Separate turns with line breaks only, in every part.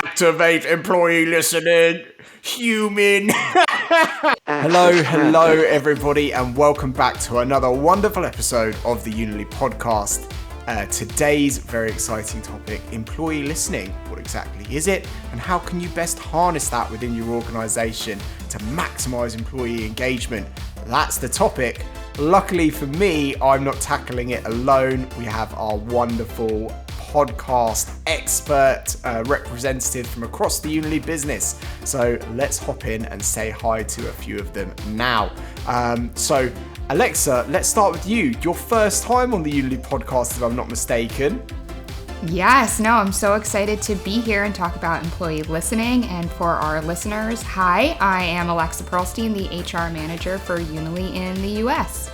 Activate employee listening, human. Hello, everybody, and welcome back to another wonderful episode of the Unily Podcast. Today's very exciting topic, employee listening. What exactly is it, and how can you best harness that within your organization to maximize employee engagement? That's the topic. Luckily for me, I'm not tackling it alone. We have our wonderful podcast expert representative from across the Unily business. So let's hop in and say hi to a few of them now. So Alexa, let's start with you. Your first time on the Unily podcast, if I'm not mistaken.
Yes, no, I'm so excited to be here and talk about employee listening. And for our listeners, hi, I am Alexa Pearlstein, the HR manager for Unily in the US.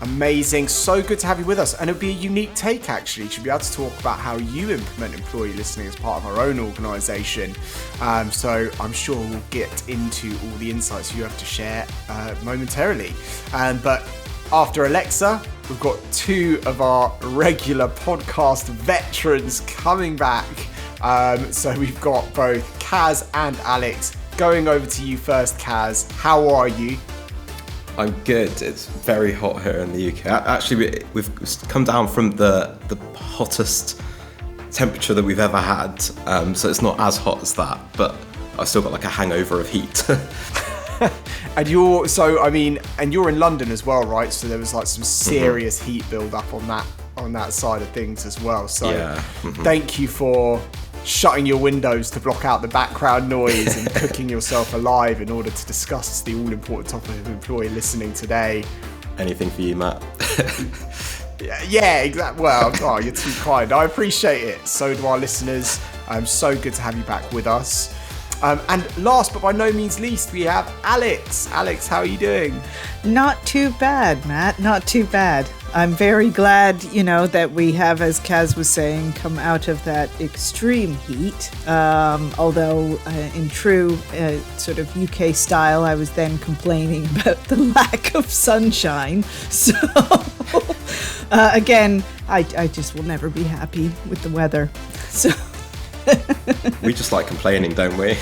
Amazing. So good to have you with us. And it'll be a unique take, actually, to be able to talk about how you implement employee listening as part of our own organisation. So I'm sure we'll get into all the insights you have to share momentarily. But after Alexa, we've got two of our regular podcast veterans coming back. So we've got both Kaz and Alex. Going over to you first, Kaz. How are you?
I'm good. It's very hot here in the UK. Actually, we've come down from the hottest temperature that we've ever had. So it's not as hot as that, but I've still got like a hangover of heat.
And you're in London as well, right? So there was like some serious heat build up on that side of things as well. So yeah. Thank you for shutting your windows to block out the background noise and cooking yourself alive in order to discuss the all-important topic of employee listening today.
Anything for you, Matt.
Yeah, exactly. Well, you're too kind. I appreciate it. So do our listeners. So good to have you back with us. And last but by no means least, we have Alex. Alex, how are you doing?
Not too bad, Matt. Not too bad. I'm very glad, that we have, as Kaz was saying, come out of that extreme heat. Although in true sort of UK style, I was then complaining about the lack of sunshine. So again, I just will never be happy with the weather. So
we just like complaining, don't we?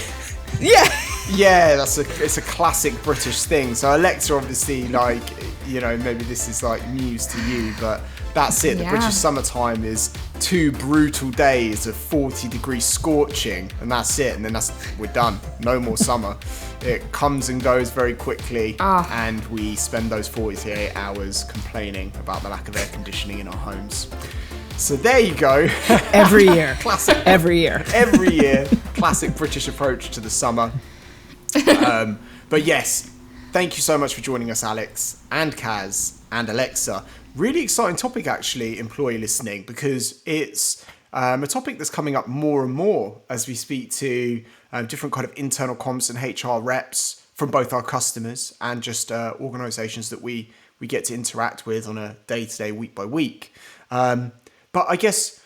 Yeah, it's a classic British thing. So Alexa, obviously, maybe this is like news to you, but that's it. The British summertime is 2 brutal days of 40-degree scorching, and that's it. And then we're done. No more summer. It comes and goes very quickly, and we spend those 48 hours complaining about the lack of air conditioning in our homes. So there you go.
Every year.
Classic.
Every year.
Every year. Classic British approach to the summer. But yes, thank you so much for joining us, Alex and Kaz and Alexa. Really exciting topic, actually, employee listening, because it's a topic that's coming up more and more as we speak to different kind of internal comms and HR reps from both our customers and just organizations that we get to interact with on a day-to-day, week by week. But I guess,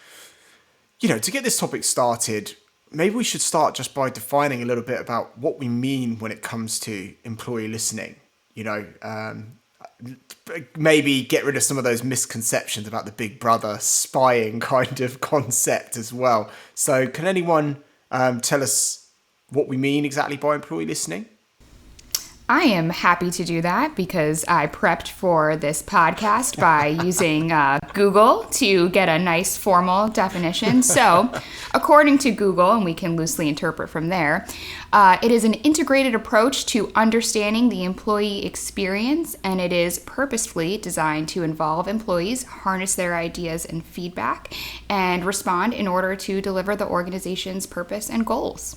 to get this topic started, maybe we should start just by defining a little bit about what we mean when it comes to employee listening. Maybe get rid of some of those misconceptions about the Big Brother spying kind of concept as well. So can anyone tell us what we mean exactly by employee listening?
I am happy to do that because I prepped for this podcast by using Google to get a nice formal definition. So, according to Google, and we can loosely interpret from there, it is an integrated approach to understanding the employee experience, and it is purposefully designed to involve employees, harness their ideas and feedback, and respond in order to deliver the organization's purpose and goals.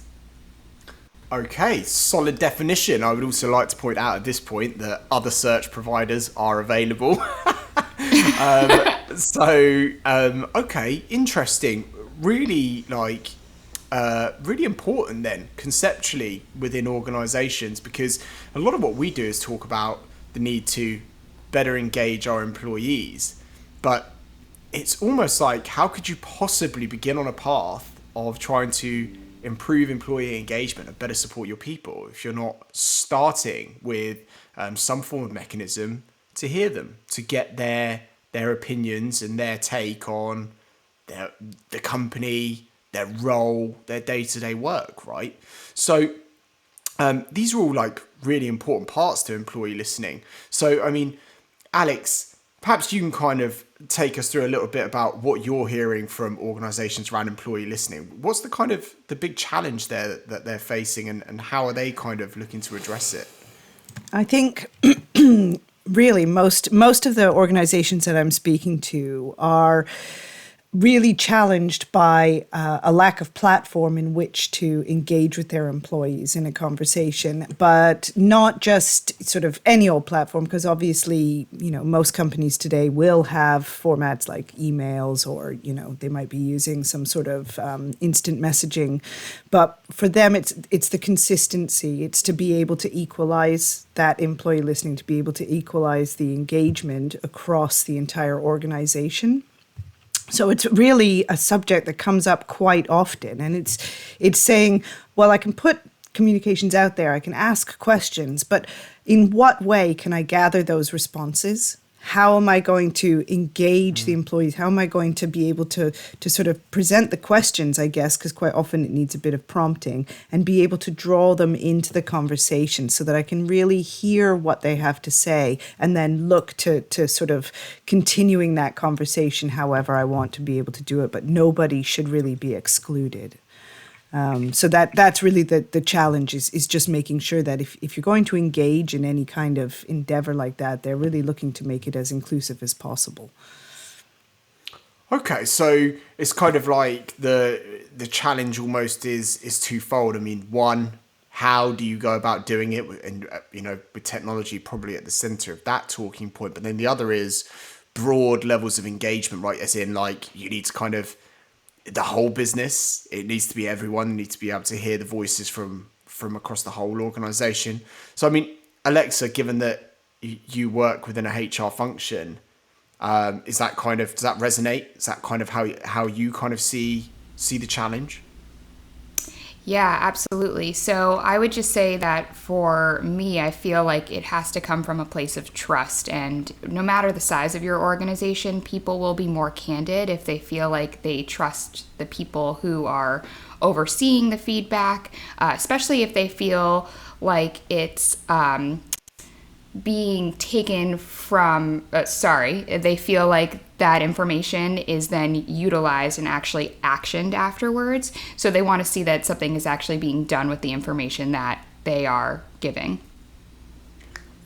Okay, solid definition. I would also like to point out at this point that other search providers are available. Okay, interesting. Really really important then, conceptually within organizations, because a lot of what we do is talk about the need to better engage our employees. But it's almost like, how could you possibly begin on a path of trying to improve employee engagement and better support your people if you're not starting with some form of mechanism to hear them, to get their opinions and their take on the company, their role, their day-to-day work, right? So these are all like really important parts to employee listening. So, I mean, Alex, perhaps you can kind of take us through a little bit about what you're hearing from organizations around employee listening. What's the kind of the big challenge there that they're facing, and how are they kind of looking to address it?
I think really most of the organizations that I'm speaking to are really challenged by a lack of platform in which to engage with their employees in a conversation, but not just sort of any old platform, because obviously, you know, most companies today will have formats like emails, or, you know, they might be using some sort of instant messaging. But for them, it's the consistency. It's to be able to equalize that employee listening, to be able to equalize the engagement across the entire organization. So it's really a subject that comes up quite often, and it's saying, well, I can put communications out there, I can ask questions, but in what way can I gather those responses? How am I going to engage the employees? How am I going to be able to sort of present the questions, I guess, because quite often it needs a bit of prompting, and be able to draw them into the conversation so that I can really hear what they have to say, and then look to sort of continuing that conversation however I want to be able to do it. But nobody should really be excluded. So that's really the challenge is just making sure that if you're going to engage in any kind of endeavor like that, they're really looking to make it as inclusive as possible.
Okay, so it's kind of like the challenge almost is twofold. I mean, one, how do you go about doing it? And, you know, with technology probably at the center of that talking point. But then the other is broad levels of engagement, right? As in, like, you need to kind of, the whole business, it needs to be everyone, needs to be able to hear the voices from across the whole organization. So, I mean, Alexa, given that you work within a HR function, does that resonate? Is that kind of how you kind of see the challenge?
Yeah, absolutely. So I would just say that for me, I feel like it has to come from a place of trust. And no matter the size of your organization, people will be more candid if they feel like they trust the people who are overseeing the feedback, especially if they feel like it's being taken from, they feel like that information is then utilized and actually actioned afterwards. So they want to see that something is actually being done with the information that they are giving.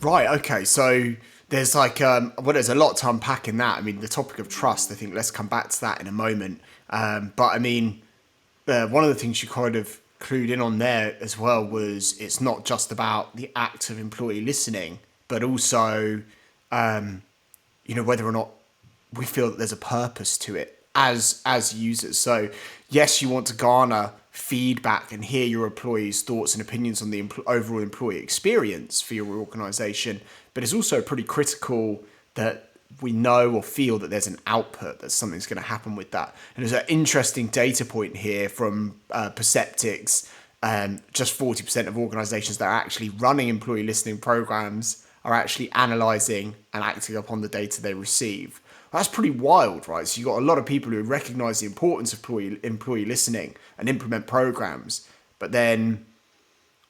Right, okay. So there's like, there's a lot to unpack in that. I mean, the topic of trust, I think let's come back to that in a moment. But I mean, one of the things you kind of clued in on there as well was it's not just about the act of employee listening, but also, whether or not we feel that there's a purpose to it as users. So yes, you want to garner feedback and hear your employees' thoughts and opinions on the overall employee experience for your organization, but it's also pretty critical that we know or feel that there's an output, that something's going to happen with that. And there's an interesting data point here from Perceptics. Just 40% of organizations that are actually running employee listening programs are actually analyzing and acting upon the data they receive. That's pretty wild, right? So you've got a lot of people who recognize the importance of employee listening and implement programs, but then,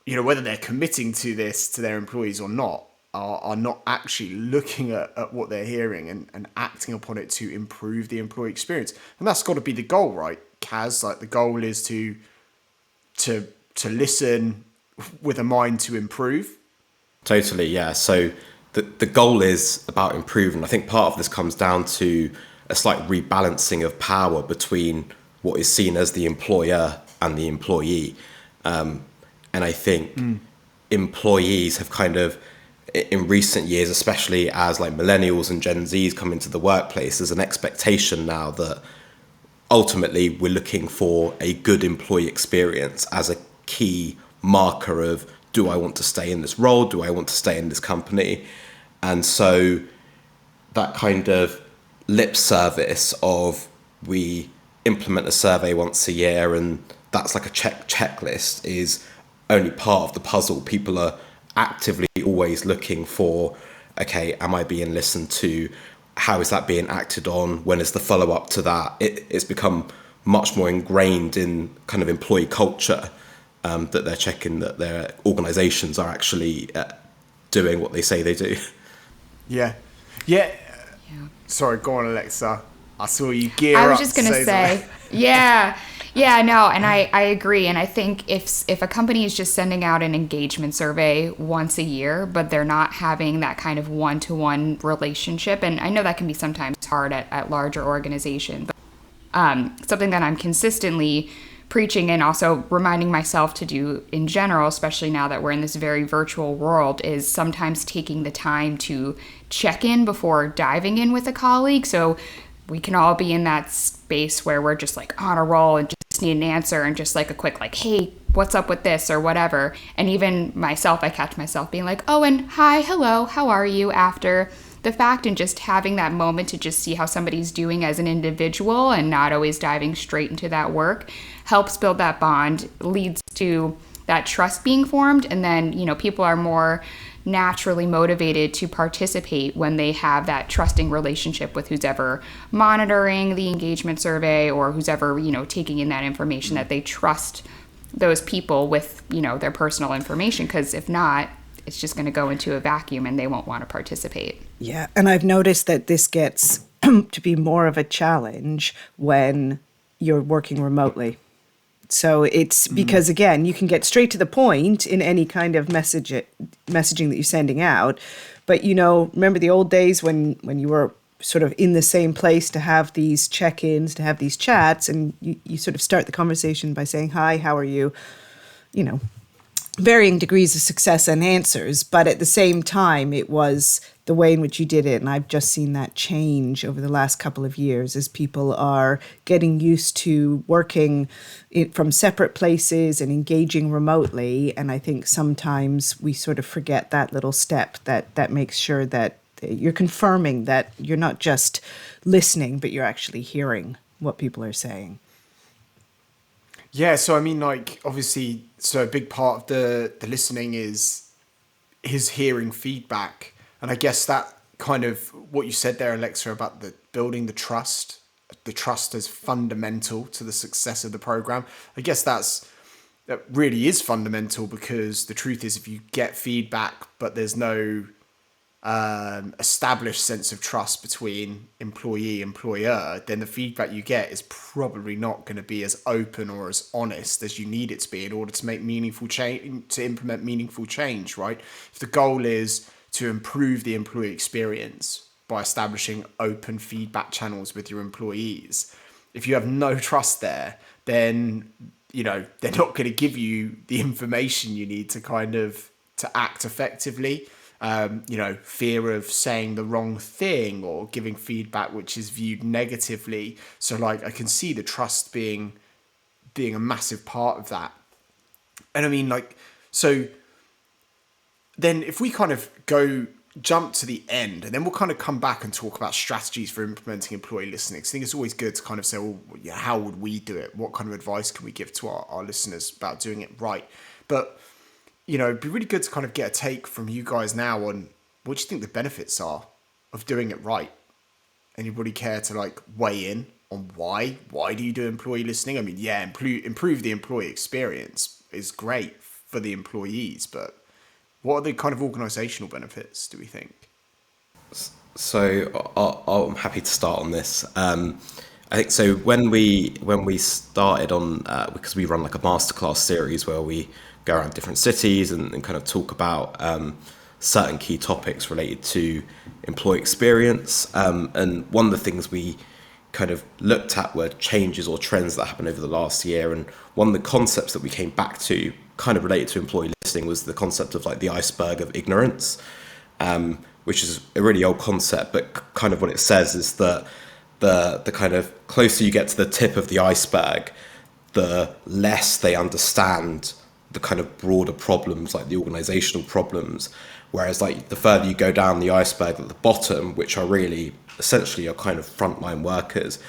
whether they're committing to this to their employees or not, are not actually looking at what they're hearing and acting upon it to improve the employee experience. And that's got to be the goal, right, Kaz? Like, the goal is to listen with a mind to improve.
Totally, yeah. So the goal is about improving. I think part of this comes down to a slight rebalancing of power between what is seen as the employer and the employee. And I think employees have kind of, in recent years, especially as like millennials and Gen Zs come into the workplace, there's an expectation now that ultimately we're looking for a good employee experience as a key marker of, do I want to stay in this role? Do I want to stay in this company? And so that kind of lip service of, we implement a survey once a year and that's like a checklist, is only part of the puzzle. People are actively always looking for, okay, am I being listened to? How is that being acted on? When is the follow-up to that? It's become much more ingrained in kind of employee culture, that they're checking that their organizations are actually doing what they say they do.
Yeah. Sorry, go on, Alexa. I saw you gear up.
I was just going to say, no, and I agree. And I think if a company is just sending out an engagement survey once a year, but they're not having that kind of one-to-one relationship, and I know that can be sometimes hard at larger organizations, but something that I'm consistently preaching and also reminding myself to do in general, especially now that we're in this very virtual world, is sometimes taking the time to check in before diving in with a colleague. So we can all be in that space where we're just like on a roll and just need an answer and just like a quick like, hey, what's up with this or whatever. And even myself, I catch myself being like, oh, and hi, hello, how are you after the fact, and just having that moment to just see how somebody's doing as an individual and not always diving straight into that work helps build that bond, leads to that trust being formed. And then, people are more naturally motivated to participate when they have that trusting relationship with who's ever monitoring the engagement survey or who's ever, taking in that information, that they trust those people with, their personal information. Because if not, it's just going to go into a vacuum and they won't want to participate.
Yeah, and I've noticed that this gets to be more of a challenge when you're working remotely. So it's because, again, you can get straight to the point in any kind of messaging that you're sending out. But, remember the old days when you were sort of in the same place to have these check-ins, to have these chats, and you sort of start the conversation by saying, hi, how are you? Varying degrees of success and answers, but at the same time, it was the way in which you did it. And I've just seen that change over the last couple of years as people are getting used to working from separate places and engaging remotely. And I think sometimes we sort of forget that little step that makes sure that you're confirming that you're not just listening, but you're actually hearing what people are saying.
Yeah, so I mean, like, obviously, so a big part of the listening is hearing feedback. And I guess that kind of what you said there, Alexa, about building the trust is fundamental to the success of the program. I guess that really is fundamental, because the truth is, if you get feedback, but there's no established sense of trust between employer, then the feedback you get is probably not going to be as open or as honest as you need it to be in order to make meaningful change, to implement meaningful change, right? If the goal is to improve the employee experience by establishing open feedback channels with your employees, if you have no trust there, then they're not going to give you the information you need to act effectively. Fear of saying the wrong thing or giving feedback which is viewed negatively. So like, I can see the trust being a massive part of that. And I mean, like, so then if we kind of jump to the end, and then we'll kind of come back and talk about strategies for implementing employee listening. I think it's always good to kind of say, well, yeah, how would we do it? What kind of advice can we give to our listeners about doing it right? But it'd be really good to kind of get a take from you guys now on what do you think the benefits are of doing it right? Anybody care to like weigh in on why? Why do you do employee listening? I mean, yeah, improve the employee experience is great for the employees, but what are the kind of organizational benefits, do we think?
So I'm happy to start on this. I think so. When we started on, because we run like a masterclass series where we go around different cities and kind of talk about certain key topics related to employee experience. And one of the things we kind of looked at were changes or trends that happened over the last year. And one of the concepts that we came back to, kind of related to employee listening, was the concept of like the iceberg of ignorance, which is a really old concept, but kind of what it says is that the kind of closer you get to the tip of the iceberg, the less they understand the kind of broader problems, like the organizational problems. Whereas like the further you go down the iceberg at the bottom, which are really essentially your kind of frontline workers,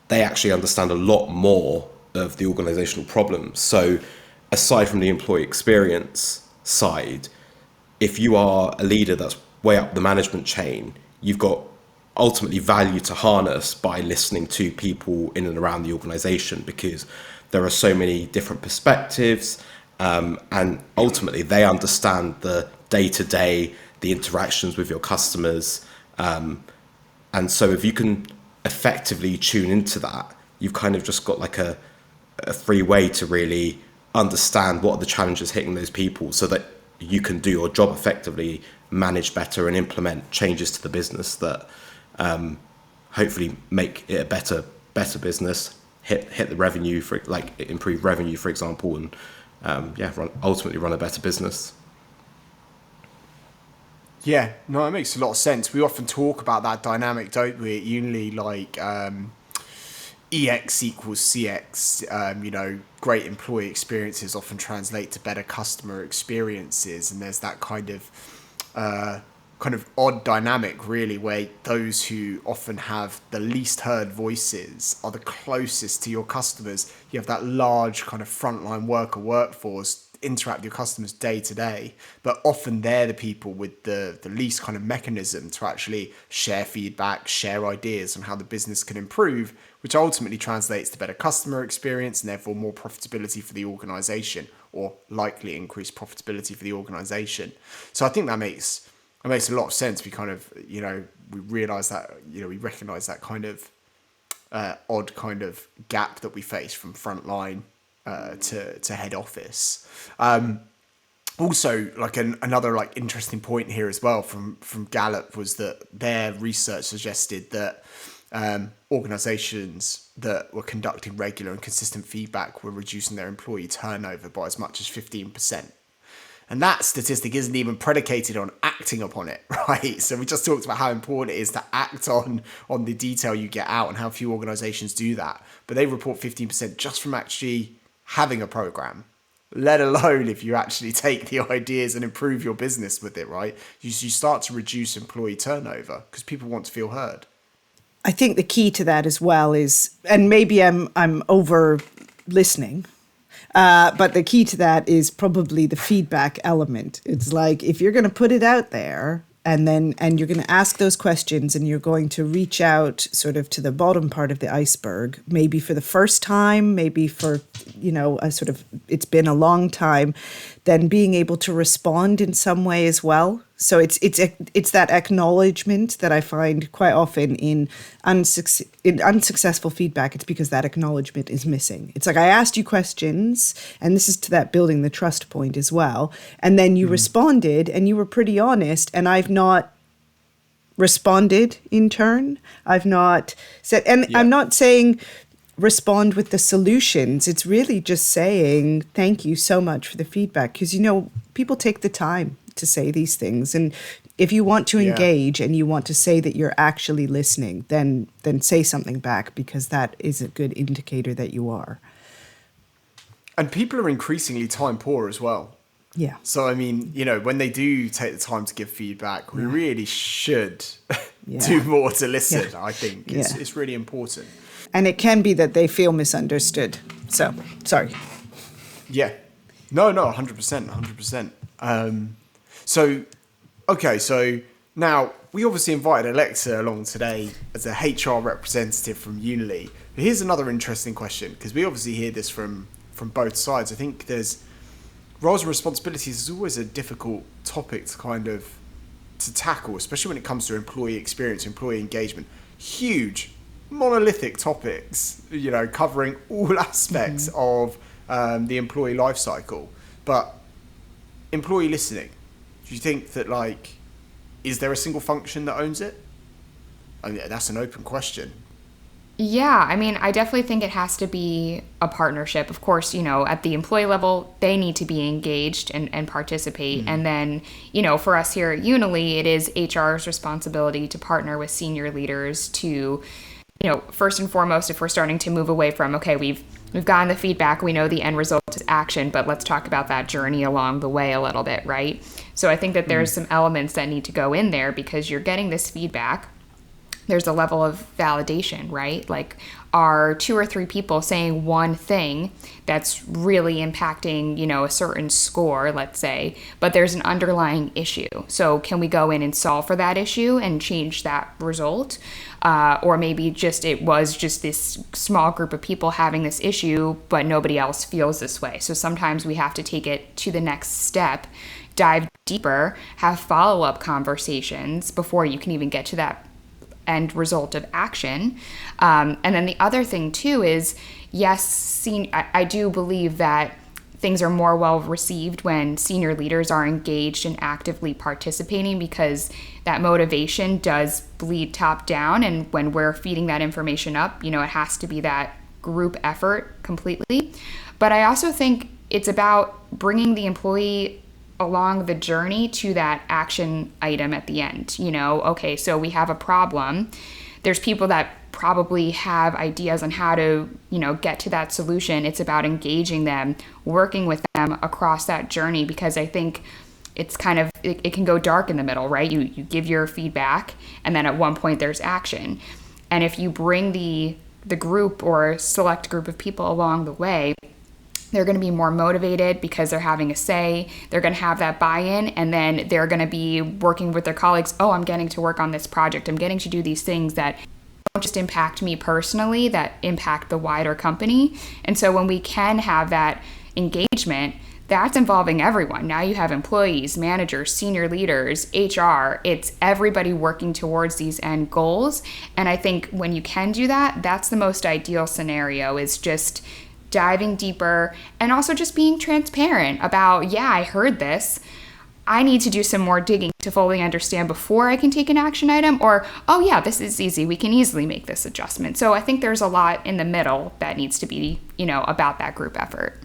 they actually understand a lot more of the organizational problems. So aside from the employee experience side, if you are a leader that's way up the management chain, you've got ultimately value to harness by listening to people in and around the organization, because there are so many different perspectives, and ultimately they understand the day-to-day, the interactions with your customers. And so if you can effectively tune into that, you've kind of just got like a free way to really understand what are the challenges hitting those people, so that you can do your job effectively, manage better, and implement changes to the business that hopefully make it a better business, hit the revenue, for like improve revenue, for example, and ultimately run a better business.
Yeah, no, it makes a lot of sense. We often talk about that dynamic, don't we, at Unily, like EX equals CX. Great employee experiences often translate to better customer experiences, and there's that kind of odd dynamic, really, where those who often have the least heard voices are the closest to your customers. You have that large kind of frontline workforce interact with your customers day to day, but often they're the people with the least kind of mechanism to actually share feedback, share ideas on how the business can improve, which ultimately translates to better customer experience and therefore more profitability for the organization, or likely increased profitability for the organization. So I think that makes a lot of sense. We kind of, we realize that, we recognize that kind of odd kind of gap that we face from frontline to head office. Also, like another interesting point here as well from Gallup was that their research suggested that organizations that were conducting regular and consistent feedback were reducing their employee turnover by as much as 15%. And that statistic isn't even predicated on acting upon it, right? So we just talked about how important it is to act on the detail you get out and how few organizations do that. But they report 15% just from actually having a program, let alone if you actually take the ideas and improve your business with it, right? You start to reduce employee turnover because people want to feel heard.
I think the key to that as well is, and maybe I'm over listening, but the key to that is probably the feedback element. It's like, if you're going to put it out there and you're going to ask those questions and you're going to reach out sort of to the bottom part of the iceberg, maybe for the first time, maybe for, it's been a long time, then being able to respond in some way as well. So it's that acknowledgement that I find quite often in unsuccessful feedback. It's because that acknowledgement is missing. It's like, I asked you questions, and this is to that building the trust point as well. And then you responded and you were pretty honest, and I've not responded in turn. I've not said, I'm not saying respond with the solutions. It's really just saying, thank you so much for the feedback. Because, people take the time to say these things. And if you want to engage and you want to say that you're actually listening, then say something back, because that is a good indicator that you are.
And people are increasingly time poor as well.
Yeah.
So, I mean, when they do take the time to give feedback, we really should do more to listen, I think. It's really important.
And it can be that they feel misunderstood. So, sorry.
Yeah. No, 100%. So now we obviously invited Alexa along today as a HR representative from Unily. But here's another interesting question, because we obviously hear this from both sides. I think there's roles and responsibilities is always a difficult topic to tackle, especially when it comes to employee experience, employee engagement. Huge, monolithic topics, covering all aspects of the employee life cycle. But employee listening, do you think that, is there a single function that owns it? I mean, that's an open question.
Yeah, I mean, I definitely think it has to be a partnership. Of course, at the employee level, they need to be engaged and participate. And then, for us here at Unily, it is HR's responsibility to partner with senior leaders to, first and foremost, if we're starting to move away from, okay, we've gotten the feedback, we know the end result is action, but let's talk about that journey along the way a little bit, right? So I think that there's some elements that need to go in there, because you're getting this feedback. there's a level of validation, right? Like, are 2 or 3 people saying one thing that's really impacting, a certain score, let's say, but there's an underlying issue. So can we go in and solve for that issue and change that result? Or maybe it was just this small group of people having this issue, but nobody else feels this way. So sometimes we have to take it to the next step, dive deeper, have follow-up conversations before you can even get to that end result of action. And then the other thing too is, yes, I do believe that things are more well received when senior leaders are engaged and actively participating, because that motivation does bleed top down. And when we're feeding that information up, it has to be that group effort completely. But I also think it's about bringing the employee along the journey to that action item at the end. Okay, so we have a problem. There's people that probably have ideas on how to, get to that solution. It's about engaging them, working with them across that journey, because I think it's kind of, it can go dark in the middle, right? You give your feedback, and then at one point there's action. And if you bring the group or select group of people along the way, they're going to be more motivated because they're having a say. They're going to have that buy-in, and then they're going to be working with their colleagues. Oh, I'm getting to work on this project. I'm getting to do these things that don't just impact me personally, that impact the wider company. And so when we can have that engagement, that's involving everyone. Now you have employees, managers, senior leaders, HR. It's everybody working towards these end goals. And I think when you can do that, that's the most ideal scenario, is just diving deeper and also just being transparent about, yeah, I heard this. I need to do some more digging to fully understand before I can take an action item, or, oh yeah, this is easy. We can easily make this adjustment. So I think there's a lot in the middle that needs to be, about that group effort.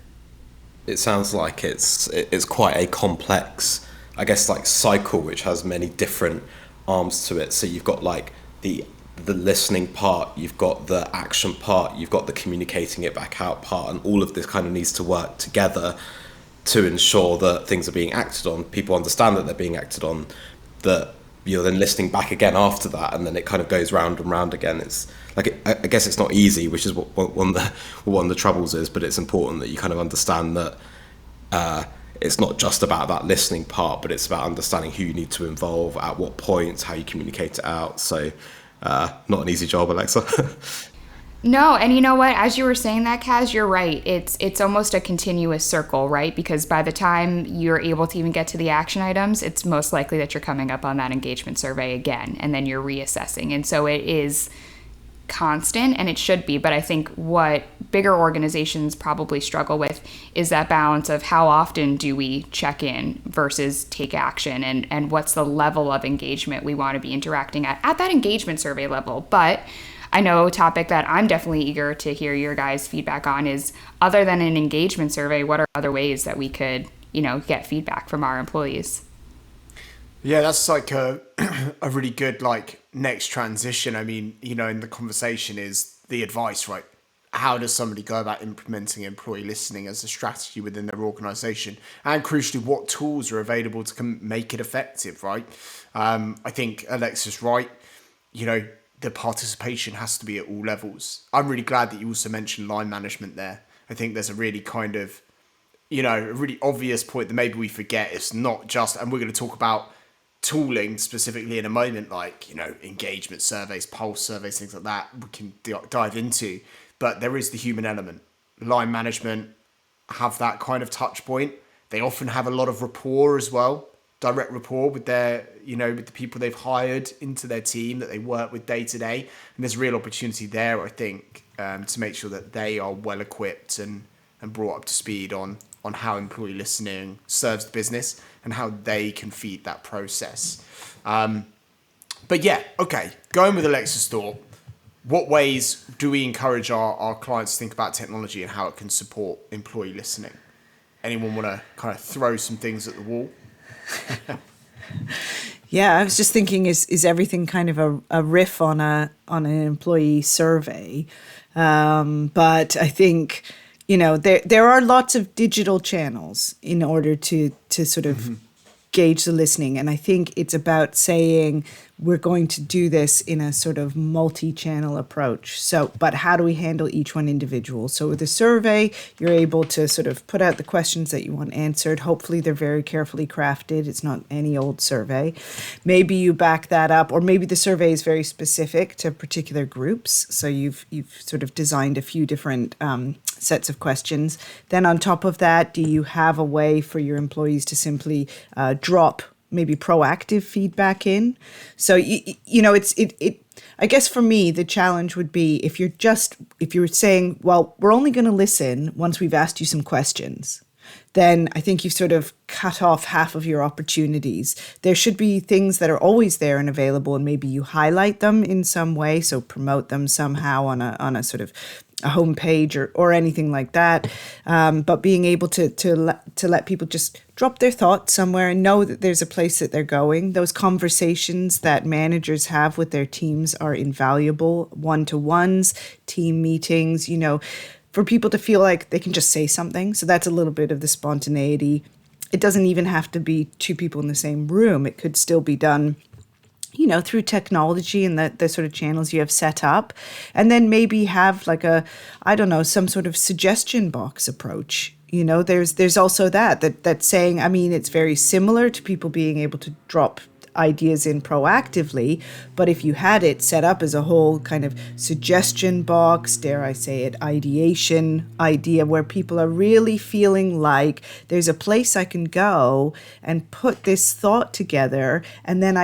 It sounds like it's quite a complex, I guess, like cycle, which has many different arms to it. So you've got like the listening part, you've got the action part, you've got the communicating it back out part, and all of this kind of needs to work together to ensure that things are being acted on, people understand that they're being acted on, that you're then listening back again after that, and then it kind of goes round and round again. It's like, I guess it's not easy, which is what one of the troubles is, but it's important that you kind of understand that it's not just about that listening part, but it's about understanding who you need to involve, at what points, how you communicate it out. So not an easy job, Alexa.
No, and you know what? As you were saying that, Kaz, you're right. It's almost a continuous circle, right? Because by the time you're able to even get to the action items, it's most likely that you're coming up on that engagement survey again, and then you're reassessing. And so it is constant, and it should be. But I think what bigger organizations probably struggle with is that balance of how often do we check in versus take action, and what's the level of engagement we want to be interacting at that engagement survey level. But I know a topic that I'm definitely eager to hear your guys' feedback on is, other than an engagement survey, what are other ways that we could, get feedback from our employees?
Yeah, that's like a really good next transition. I mean, in the conversation is the advice, right? How does somebody go about implementing employee listening as a strategy within their organization? And crucially, what tools are available to make it effective, right? I think Alexa's right. The participation has to be at all levels. I'm really glad that you also mentioned line management there. I think there's a really kind of, a really obvious point that maybe we forget. It's not just, and we're going to talk about tooling specifically in a moment, engagement surveys, pulse surveys, things like that, we can dive into. But there is the human element. Line management have that kind of touch point. They often have a lot of rapport as well, direct rapport with their, with the people they've hired into their team that they work with day to day. And there's a real opportunity there, I think, to make sure that they are well equipped and brought up to speed on how employee listening serves the business and how they can feed that process. But yeah, okay, going with Alexa's thought, what ways do we encourage our clients to think about technology and how it can support employee listening? Anyone want to kind of throw some things at the wall?
Yeah, I was just thinking, is everything kind of a riff on an employee survey? But I think, there are lots of digital channels in order to sort of gauge the listening. And I think it's about saying, we're going to do this in a sort of multi-channel approach. So, but how do we handle each one individual? So with a survey, you're able to sort of put out the questions that you want answered. Hopefully they're very carefully crafted. It's not any old survey. Maybe you back that up, or maybe the survey is very specific to particular groups. So you've sort of designed a few different sets of questions. Then on top of that, do you have a way for your employees to simply drop maybe proactive feedback in? So, I guess for me, the challenge would be if you're saying, well, we're only going to listen once we've asked you some questions, then I think you've sort of cut off half of your opportunities. There should be things that are always there and available, and maybe you highlight them in some way, so promote them somehow on a sort of a homepage or anything like that. But being able to let people just drop their thoughts somewhere and know that there's a place that they're going. Those conversations that managers have with their teams are invaluable. One-to-ones, team meetings, for people to feel like they can just say something. So that's a little bit of the spontaneity. It doesn't even have to be two people in the same room. It could still be done through technology and the sort of channels you have set up. And then maybe have like some sort of suggestion box approach. There's also that's saying, it's very similar to people being able to drop ideas in proactively, but if you had it set up as a whole kind of suggestion box, dare I say it, ideation idea, where people are really feeling like there's a place I can go and put this thought together, and then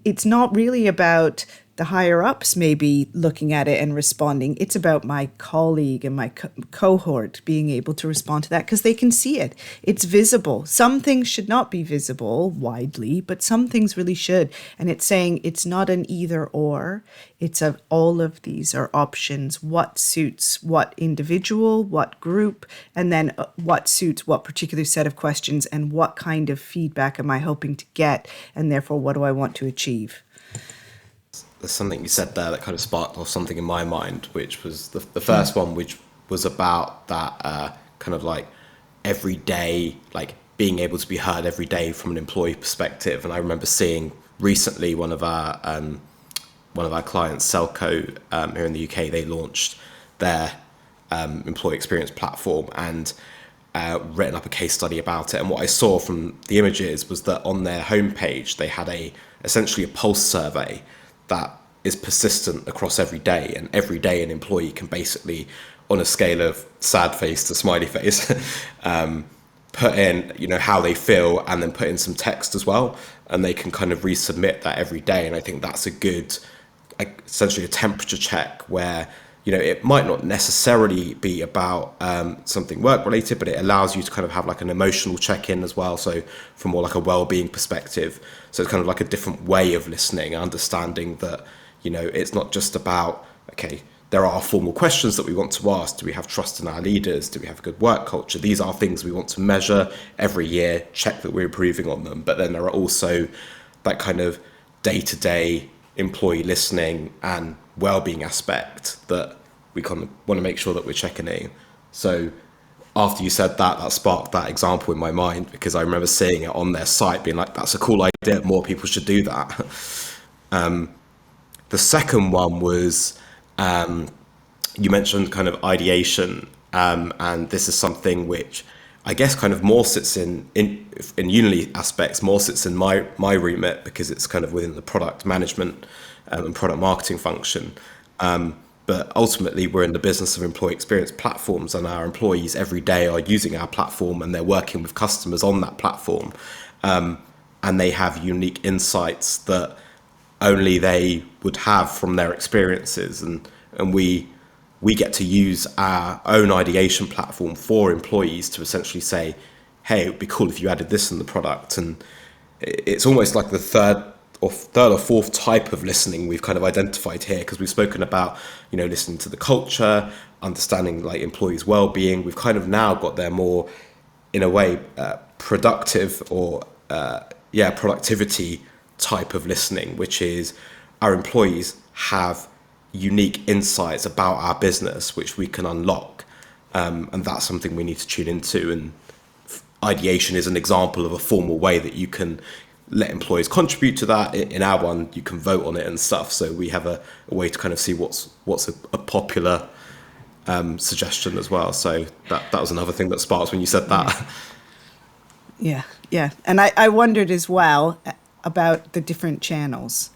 it's not really about the higher ups maybe looking at it and responding. It's about my colleague and my cohort being able to respond to that because they can see it. It's visible. Some things should not be visible widely, but some things really should. And it's saying it's not an either or. It's all of these are options. What suits what individual, what group, and then what suits what particular set of questions, and what kind of feedback am I hoping to get, and therefore what do I want to achieve?
There's something you said there that kind of sparked off something in my mind, which was the first one, which was about that kind of like every day, like being able to be heard every day from an employee perspective. And I remember seeing recently one of our clients, Selco, here in the UK, they launched their employee experience platform and written up a case study about it. And what I saw from the images was that on their homepage, they had essentially a pulse survey that is persistent across every day, and every day an employee can basically, on a scale of sad face to smiley face, put in how they feel, and then put in some text as well, and they can kind of resubmit that every day. And I think that's a good, essentially a temperature check where it might not necessarily be about something work related, but it allows you to kind of have like an emotional check-in as well. So from more like a well-being perspective. So it's kind of like a different way of listening and understanding that, it's not just about, okay, there are formal questions that we want to ask. Do we have trust in our leaders? Do we have a good work culture? These are things we want to measure every year, check that we're improving on them. But then there are also that kind of day-to-day employee listening and well-being aspect that we kind of want to make sure that we're checking in. So after you said that sparked that example in my mind, because I remember seeing it on their site being like, that's a cool idea, more people should do that. The second one was, you mentioned kind of ideation, and this is something which I guess kind of more sits in Unily aspects, more sits in my remit, because it's kind of within the product management and product marketing function. But ultimately, we're in the business of employee experience platforms, and our employees every day are using our platform, and they're working with customers on that platform. And they have unique insights that only they would have from their experiences. And we get to use our own ideation platform for employees to essentially say, hey, it would be cool if you added this in the product. And it's almost like the third or fourth type of listening we've kind of identified here, because we've spoken about, listening to the culture, understanding like employees' well-being. We've kind of now got their more, in a way, productive or productivity type of listening, which is our employees have unique insights about our business which we can unlock, and that's something we need to tune into. And ideation is an example of a formal way that you can let employees contribute to that. In our one, you can vote on it and stuff. So we have a way to kind of see what's a popular suggestion as well. So that was another thing that sparks when you said that.
Yeah. And I wondered as well about the different channels.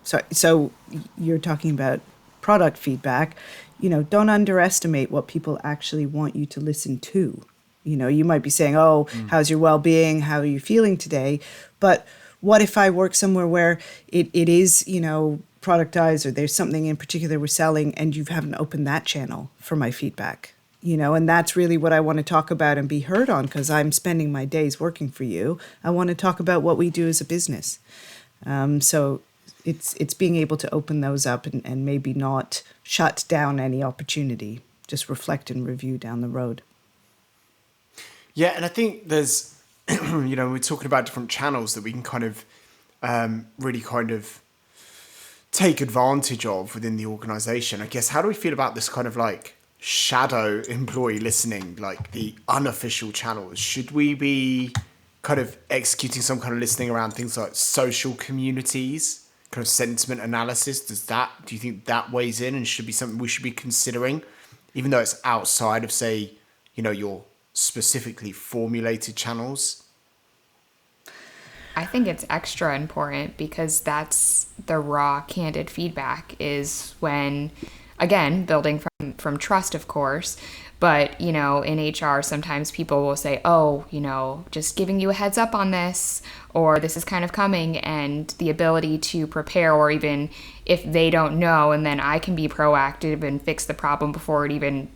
So you're talking about product feedback. Don't underestimate what people actually want you to listen to. You might be saying, how's your well-being? How are you feeling today? But what if I work somewhere where it is, productized, or there's something in particular we're selling and you haven't opened that channel for my feedback? And that's really what I want to talk about and be heard on, because I'm spending my days working for you. I want to talk about what we do as a business. So it's being able to open those up and maybe not shut down any opportunity, just reflect and review down the road.
Yeah, and I think there's, we're talking about different channels that we can kind of really kind of take advantage of within the organization. I guess, how do we feel about this kind of like shadow employee listening, like the unofficial channels? Should we be kind of executing some kind of listening around things like social communities, kind of sentiment analysis? Do you think that weighs in and should be something we should be considering, even though it's outside of, say, your specifically formulated channels?
I think it's extra important because that's the raw, candid feedback, is when, again, building from trust, of course. But, in HR, sometimes people will say, just giving you a heads up on this, or this is kind of coming, and the ability to prepare, or even if they don't know, and then I can be proactive and fix the problem before it even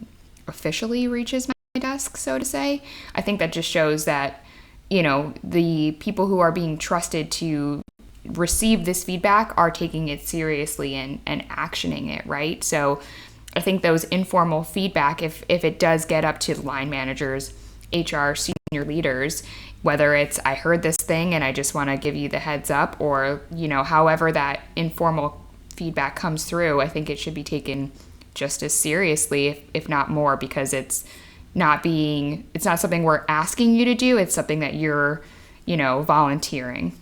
officially reaches my desk, so to say. I think that just shows that, the people who are being trusted to receive this feedback are taking it seriously and actioning it, right? So I think those informal feedback, if it does get up to line managers, HR, senior leaders, whether it's I heard this thing and I just want to give you the heads up, or, however that informal feedback comes through, I think it should be taken just as seriously, if not more, because it's not something we're asking you to do. It's something that you're, volunteering.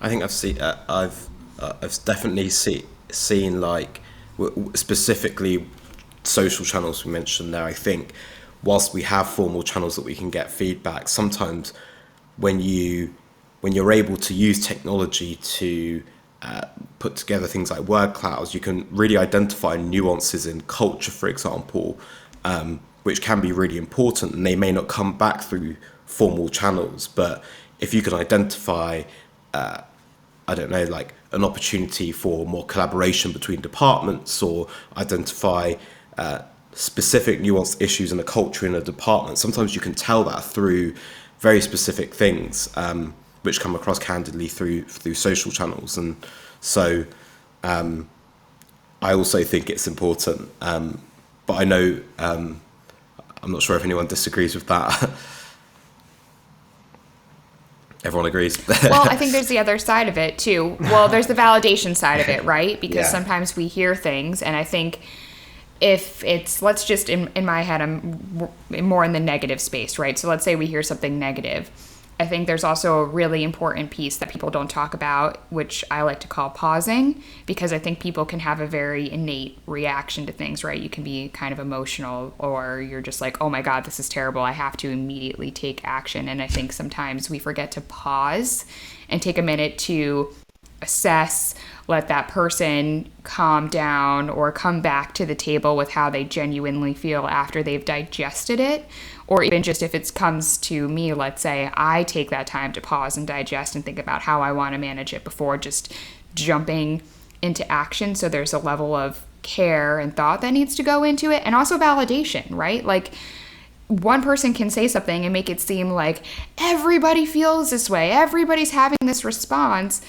I think I've definitely seen like specifically social channels we mentioned there. I think whilst we have formal channels that we can get feedback, sometimes when you're able to use technology to put together things like word clouds, you can really identify nuances in culture, for example, which can be really important, and they may not come back through formal channels. But if you can identify, like an opportunity for more collaboration between departments, or identify specific nuanced issues in the culture in a department, sometimes you can tell that through very specific things, which come across candidly through social channels. And so I also think it's important, but I know I'm not sure if anyone disagrees with that. Everyone agrees.
Well, I think there's the other side of it too. Well, there's the validation side of it, right? Because sometimes we hear things, and I think if it's, let's just, in my head, I'm more in the negative space, right? So let's say we hear something negative. I think there's also a really important piece that people don't talk about, which I like to call pausing, because I think people can have a very innate reaction to things, right? You can be kind of emotional, or you're just like, oh my God, this is terrible. I have to immediately take action. And I think sometimes we forget to pause and take a minute to assess, let that person calm down, or come back to the table with how they genuinely feel after they've digested it. Or even just if it comes to me, let's say I take that time to pause and digest and think about how I want to manage it before just jumping into action. So there's a level of care and thought that needs to go into it, and also validation, right? Like, one person can say something and make it seem like everybody feels this way, everybody's having this response,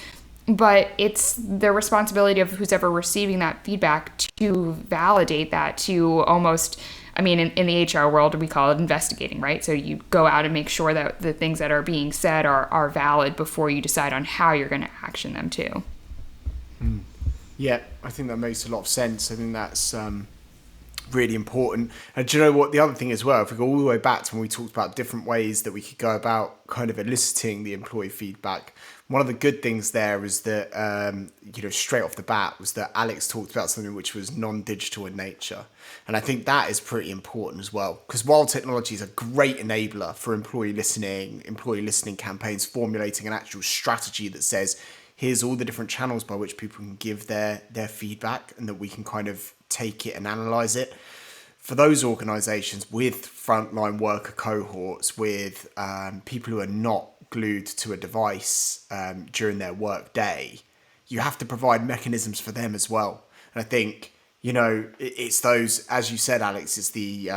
but it's the responsibility of who's ever receiving that feedback to validate that, to almost, I mean, in the HR world, we call it investigating, right? So you go out and make sure that the things that are being said are valid before you decide on how you're going to action them too.
Yeah, I think that makes a lot of sense. I think that's Really important. And do you know what the other thing as well, if we go all the way back to when we talked about different ways that we could go about kind of eliciting the employee feedback, one of the good things there was that straight off the bat was that Alex talked about something which was non-digital in nature. And I think that is pretty important as well, because while technology is a great enabler for employee listening campaigns, formulating an actual strategy that says here's all the different channels by which people can give their feedback, and that we can kind of take it and analyze it. For those organizations with frontline worker cohorts, with people who are not glued to a device during their work day, you have to provide mechanisms for them as well. And I think, it's those, as you said, Alex, it's the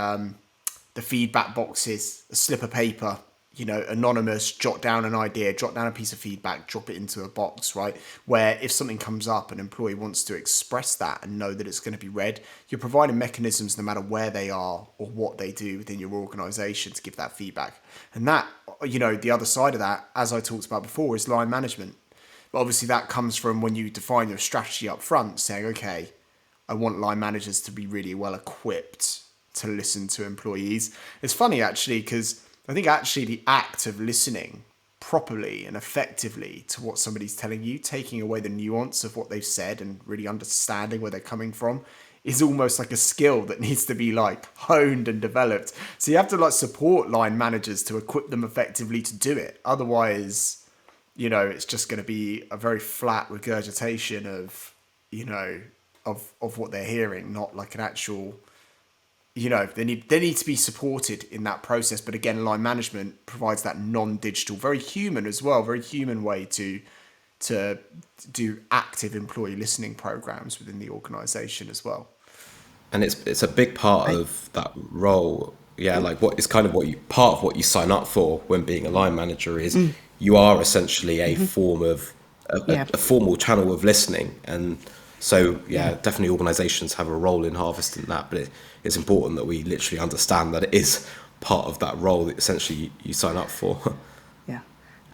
feedback boxes, a slip of paper, anonymous, jot down an idea, jot down a piece of feedback, drop it into a box, right? Where if something comes up, an employee wants to express that and know that it's going to be read, you're providing mechanisms no matter where they are or what they do within your organization to give that feedback. And that, the other side of that, as I talked about before, is line management. But obviously that comes from when you define your strategy up front, saying, okay, I want line managers to be really well equipped to listen to employees. It's funny actually, because I think actually the act of listening properly and effectively to what somebody's telling you, taking away the nuance of what they've said and really understanding where they're coming from, is almost like a skill that needs to be honed and developed. So you have to support line managers to equip them effectively to do it. Otherwise, it's just going to be a very flat regurgitation of, of what they're hearing, not like an actual... they need to be supported in that process. But again, line management provides that non-digital, very human as well, very human way to do active employee listening programs within the organization as well.
And it's a big part of that role. Yeah, what is kind of part of what you sign up for when being a line manager is you are essentially a form of a formal channel of listening. And so, definitely organizations have a role in harvesting that, but it's important that we literally understand that it is part of that role that essentially you sign up for.
Yeah.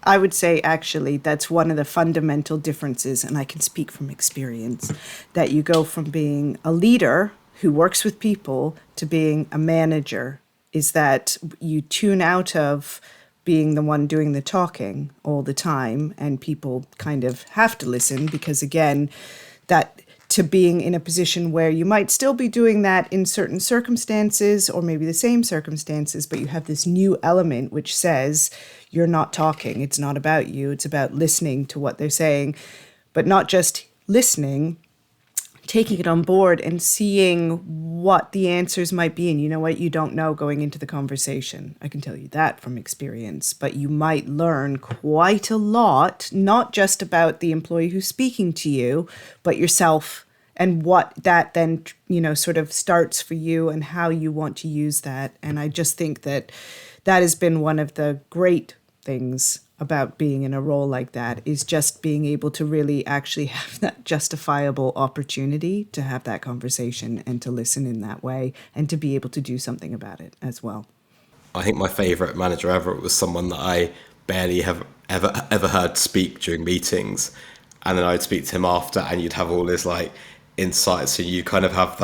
I would say actually that's one of the fundamental differences, and I can speak from experience, that you go from being a leader who works with people to being a manager, is that you tune out of being the one doing the talking all the time, and people kind of have to listen because, again, that to being in a position where you might still be doing that in certain circumstances or maybe the same circumstances, but you have this new element which says you're not talking. It's not about you. It's about listening to what they're saying, but not just listening, taking it on board and seeing what the answers might be. And you know what? You don't know going into the conversation. I can tell you that from experience, but you might learn quite a lot, not just about the employee who's speaking to you, but yourself and what that then, sort of starts for you and how you want to use that. And I just think that has been one of the great things about being in a role like that, is just being able to really actually have that justifiable opportunity to have that conversation and to listen in that way and to be able to do something about it as well.
I think my favourite manager ever was someone that I barely have ever heard speak during meetings, and then I'd speak to him after, and you'd have all his insights, so you kind of have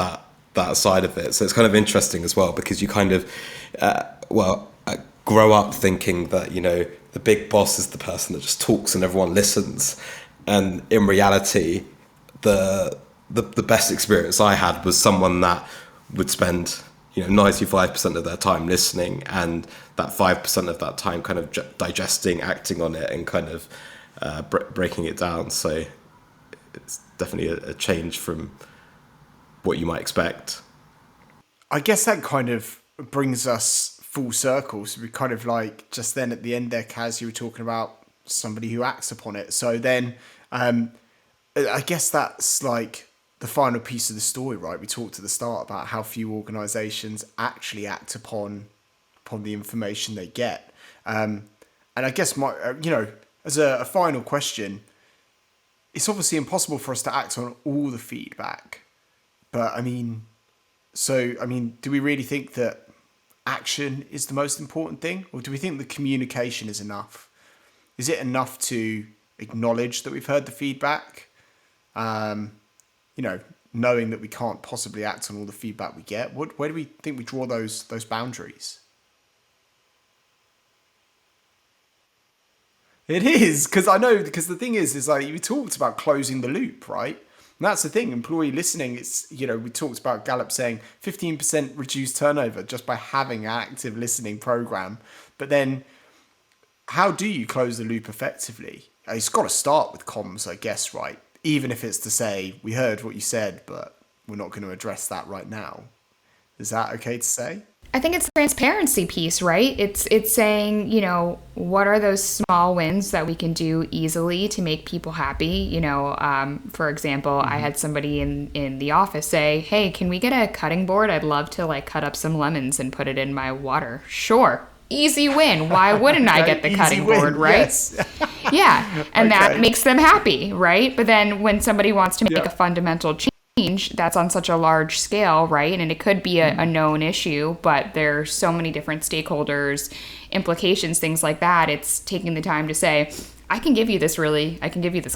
that side of it. So it's kind of interesting as well, because you kind of grow up thinking that the big boss is the person that just talks and everyone listens, and in reality the best experience I had was someone that would spend 95% of their time listening, and that 5% of that time kind of digesting, acting on it, and kind of breaking it down. So it's definitely a change from what you might expect.
I guess that kind of brings us full circle. So we kind of just then at the end there, Kaz, you were talking about somebody who acts upon it. So then I guess that's the final piece of the story, right? We talked at the start about how few organizations actually act upon the information they get. And I guess as a final question, it's obviously impossible for us to act on all the feedback, but do we really think that action is the most important thing, or do we think the communication is enough? Is it enough to acknowledge that we've heard the feedback? knowing that we can't possibly act on all the feedback we get? Where do we think we draw those boundaries? It is, because the thing is like you talked about closing the loop, right? And that's the thing, employee listening, it's, we talked about Gallup saying 15% reduced turnover just by having an active listening program. But then how do you close the loop effectively? It's got to start with comms, I guess, right? Even if it's to say, we heard what you said, but we're not going to address that right now. Is that okay to say?
I think it's the transparency piece, right? It's saying, what are those small wins that we can do easily to make people happy? For example, I had somebody in the office say, hey, can we get a cutting board? I'd love to cut up some lemons and put it in my water. Sure. Easy win. Why wouldn't I get the cutting board, right?
Yes.
Yeah. And that makes them happy, right? But then when somebody wants to make a fundamental change, that's on such a large scale, right? And it could be a known issue, but there's so many different stakeholders, implications, things like that. It's taking the time to say, I can give you this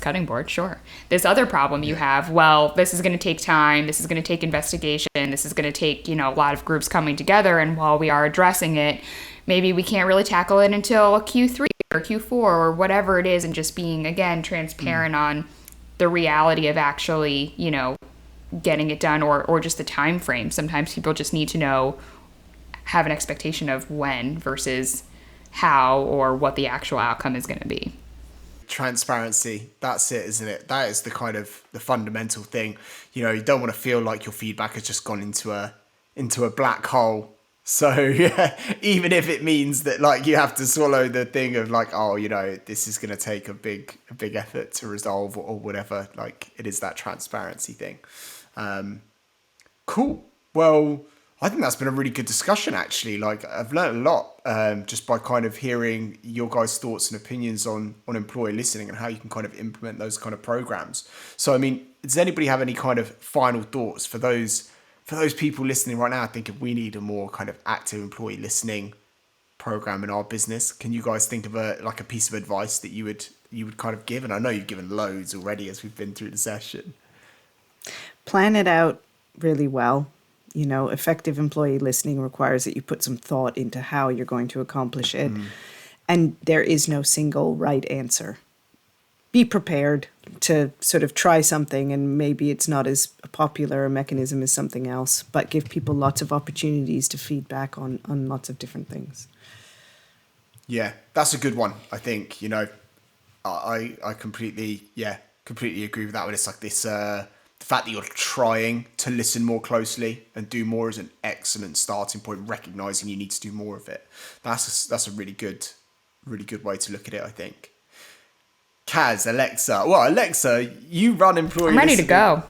cutting board, sure. This other problem you have, well, this is going to take time. This is going to take investigation. This is going to take, a lot of groups coming together. And while we are addressing it, maybe we can't really tackle it until Q3 or Q4 or whatever it is. And just being, again, transparent on the reality of actually, getting it done or just the time frame. Sometimes people just need to have an expectation of when versus how or what the actual outcome is going to be.
Transparency, that's it, isn't it? That is the kind of the fundamental thing. You don't want to feel like your feedback has just gone into a black hole. So yeah, even if it means that you have to swallow the thing of this is going to take a big effort to resolve or whatever, it is that transparency thing. Cool. Well, I think that's been a really good discussion, actually. I've learned a lot just by kind of hearing your guys' thoughts and opinions on employee listening and how you can kind of implement those kind of programs. So, does anybody have any kind of final thoughts for those people listening right now thinking we need a more kind of active employee listening program in our business? Can you guys think of a piece of advice that you would kind of give? And I know you've given loads already as we've been through the session.
Plan it out really well. Effective employee listening requires that you put some thought into how you're going to accomplish it. And there is no single right answer. Be prepared to sort of try something, and maybe it's not as popular a mechanism as something else, but give people lots of opportunities to feedback on lots of different things.
Yeah, that's a good one. I think, I completely agree with that one. It's like this, the fact that you're trying to listen more closely and do more is an excellent starting point, recognizing you need to do more of it. That's a really good way to look at it, I think. Kaz, Alexa, you run employee
I'm ready
listening.
to go.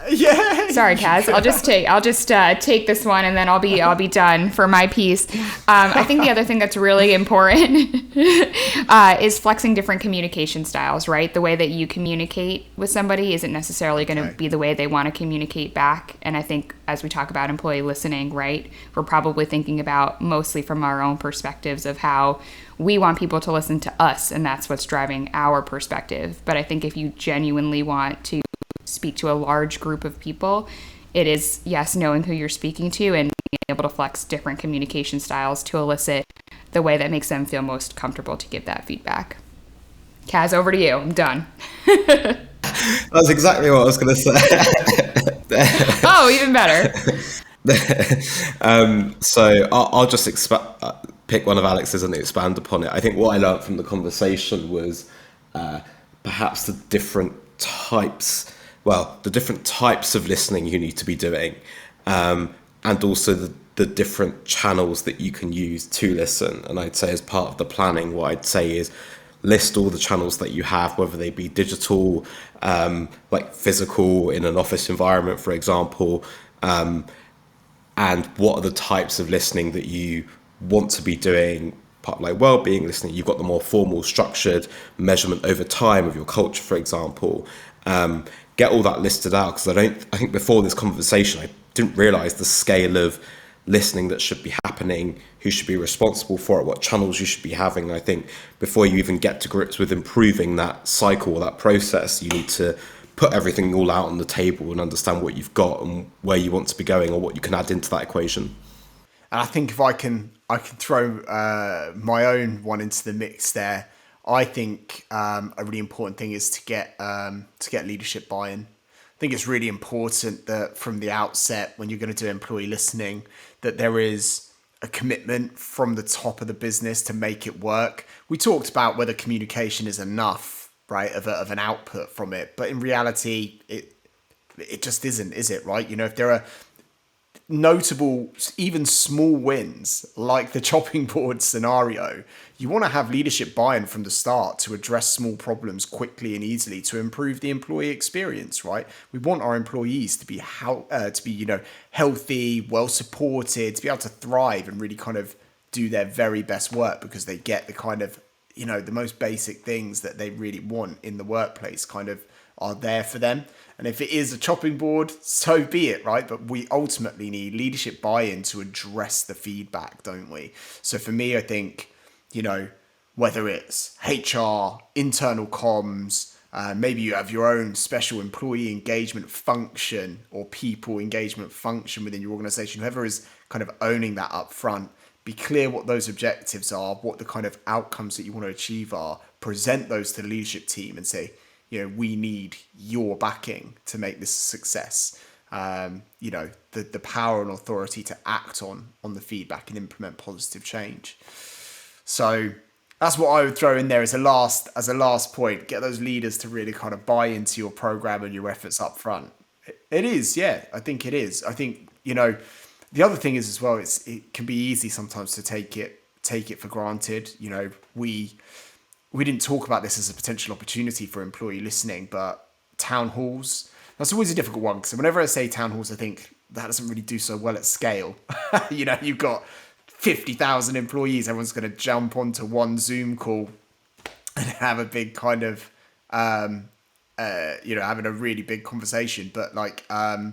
Yeah.
Sorry, Kaz. I'll just take this one and then I'll be done for my piece. I think the other thing that's really important is flexing different communication styles, right? The way that you communicate with somebody isn't necessarily going to be the way they want to communicate back. And I think as we talk about employee listening, right, we're probably thinking about mostly from our own perspectives of how we want people to listen to us, and that's what's driving our perspective. But I think if you genuinely want to speak to a large group of people, it is, yes, knowing who you're speaking to and being able to flex different communication styles to elicit the way that makes them feel most comfortable to give that feedback. Kaz, over to you. I'm done.
That's exactly what I was going to say.
Oh, even better.
So I'll just pick one of Alex's and expand upon it. I think what I learned from the conversation was perhaps the different types of listening you need to be doing, and also the different channels that you can use to listen. And I'd say as part of the planning, what I'd say is list all the channels that you have, whether they be digital, like physical in an office environment, for example, and what are the types of listening that you want to be doing, part like well-being listening. You've got the more formal, structured measurement over time of your culture, for example. Get all that listed out, because I think before this conversation, I didn't realize the scale of listening that should be happening, who should be responsible for it, what channels you should be having. I think before you even get to grips with improving that cycle or that process, you need to put everything all out on the table and understand what you've got and where you want to be going or what you can add into that equation.
And I think if I can throw my own one into the mix there. I think a really important thing is to get leadership buy-in. I think it's really important that from the outset, when you're going to do employee listening, that there is a commitment from the top of the business to make it work. We talked about whether communication is enough, right, of an output from it, but in reality, it just isn't, is it? Right? You know, if there are notable, even small wins like the chopping board scenario, you want to have leadership buy-in from the start to address small problems quickly and easily to improve the employee experience, right? We want our employees to be healthy, well supported, to be able to thrive and really kind of do their very best work because they get the kind of, the most basic things that they really want in the workplace kind of are there for them. And if it is a chopping board, so be it, right? But we ultimately need leadership buy-in to address the feedback, don't we? So for me, I think, whether it's HR, internal comms, maybe you have your own special employee engagement function or people engagement function within your organization, whoever is kind of owning that up front, be clear what those objectives are, what the kind of outcomes that you want to achieve are, present those to the leadership team and say, we need your backing to make this a success. The power and authority to act on the feedback and implement positive change. So that's what I would throw in there as a last point. Get those leaders to really kind of buy into your program and your efforts up front. It is, yeah. I think it is. I think, the other thing is as well, it can be easy sometimes to take it for granted. We didn't talk about this as a potential opportunity for employee listening, but town halls, that's always a difficult one. So whenever I say town halls, I think that doesn't really do so well at scale. You've got 50,000 employees. Everyone's going to jump onto one Zoom call and have a big kind of, having a really big conversation. But I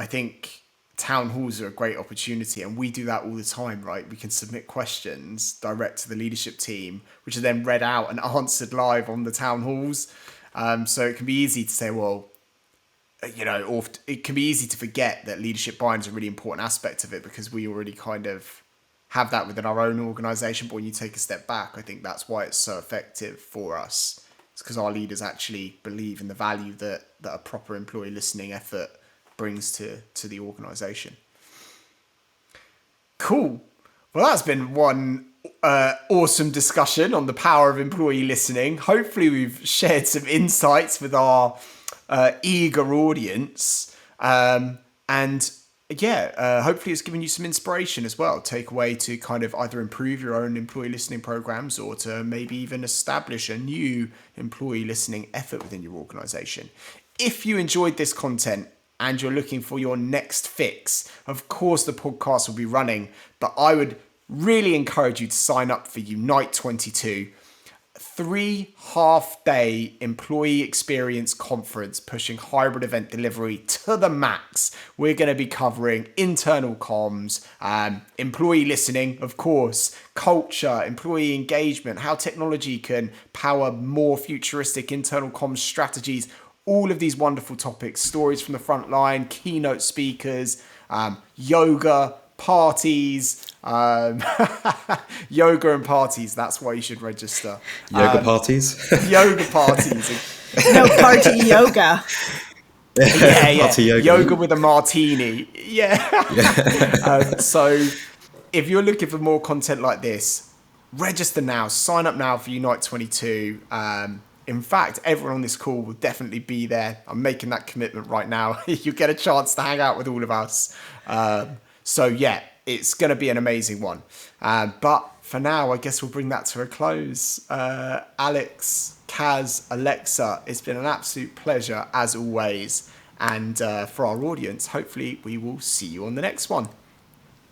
think town halls are a great opportunity, and we do that all the time, right? We can submit questions direct to the leadership team, which are then read out and answered live on the town halls. So it can be easy to say, well, or it can be easy to forget that leadership buy-in is a really important aspect of it because we already kind of have that within our own organization. But when you take a step back, I think that's why it's so effective for us. It's because our leaders actually believe in the value that a proper employee listening effort brings to the organization. Cool. Well, that's been one awesome discussion on the power of employee listening. Hopefully we've shared some insights with our eager audience. Hopefully it's given you some inspiration as well. Take away to kind of either improve your own employee listening programs or to maybe even establish a new employee listening effort within your organization. If you enjoyed this content and you're looking for your next fix, of course the podcast will be running, but I would really encourage you to sign up for Unite 22, 3 half-day employee experience conference pushing hybrid event delivery to the max. We're going to be covering internal comms, employee listening, of course, culture, employee engagement, how technology can power more futuristic internal comms strategies, all of these wonderful topics, stories from the front line, keynote speakers, yoga, parties, yoga and parties. That's why you should register.
Yoga parties?
Yoga parties.
No, party yoga.
Yeah.
Party yoga.
Yoga with a martini. Yeah. So if you're looking for more content like this, register now. Sign up now for Unite 22. In fact, everyone on this call will definitely be there. I'm making that commitment right now. You'll get a chance to hang out with all of us. So yeah, it's going to be an amazing one. But for now, I guess we'll bring that to a close. Alex, Kaz, Alexa, it's been an absolute pleasure as always. And for our audience, hopefully we will see you on the next one.